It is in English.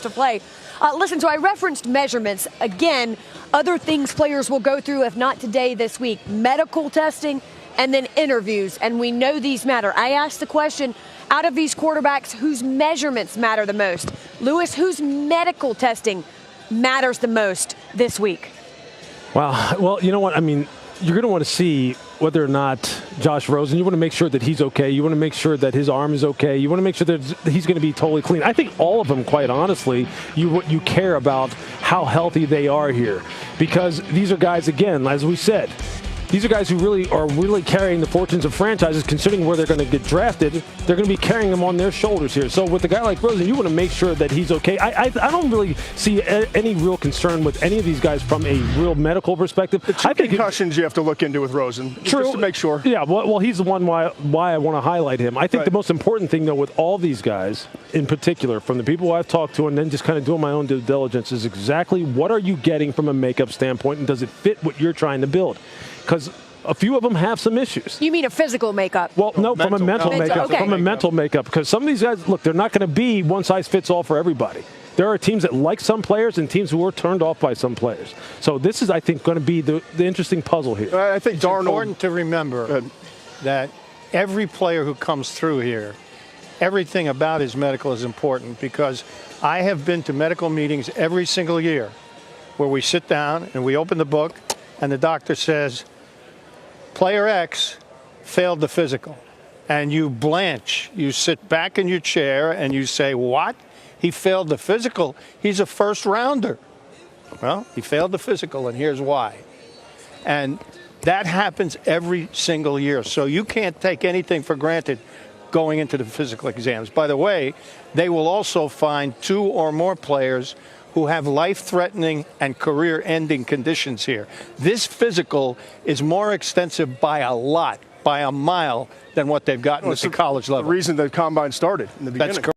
to play. Listen, so I referenced measurements. Again, other things players will go through, if not today, this week. Medical testing and then interviews, and we know these matter. I asked the question, out of these quarterbacks, whose measurements matter the most? Lewis, whose medical testing matters the most this week? Wow. Well, you know what? I mean, you're going to want to see whether or not Josh Rosen, you want to make sure that he's okay. You want to make sure that his arm is okay. You want to make sure that he's going to be totally clean. I think all of them, quite honestly, you care about how healthy they are here. Because these are guys, again, as we said, these are guys who really are carrying the fortunes of franchises, considering where they're going to get drafted. They're going to be carrying them on their shoulders here. So with a guy like Rosen, you want to make sure that he's okay. I don't really see any real concern with any of these guys from a real medical perspective. The two concussions you have to look into with Rosen, true, just to make sure. Yeah, well, he's the one why I want to highlight him. I think the most important thing, though, with all these guys, in particular, from the people I've talked to and then just kind of doing my own due diligence, is exactly what are you getting from a makeup standpoint, and does it fit what you're trying to build? Because a few of them have some issues. You mean a physical makeup? Well, no, from a mental makeup. Okay. From a mental makeup. Because some of these guys, look, they're not going to be one size fits all for everybody. There are teams that like some players and teams who are turned off by some players. So this is, I think, going to be the interesting puzzle here. I think it's Darnold. Important to remember that every player who comes through here, everything about his medical is important, because I have been to medical meetings every single year where we sit down and we open the book and the doctor says, Player X failed the physical. And you blanch. You sit back in your chair and you say, what? He failed the physical? He's a first rounder. Well, he failed the physical, and here's why. And that happens every single year. So you can't take anything for granted going into the physical exams. By the way, they will also find 2 or more players who have life-threatening and career-ending conditions here. This physical is more extensive by a lot, by a mile, than what they've gotten at the college level. The reason the combine started in the beginning. That's correct.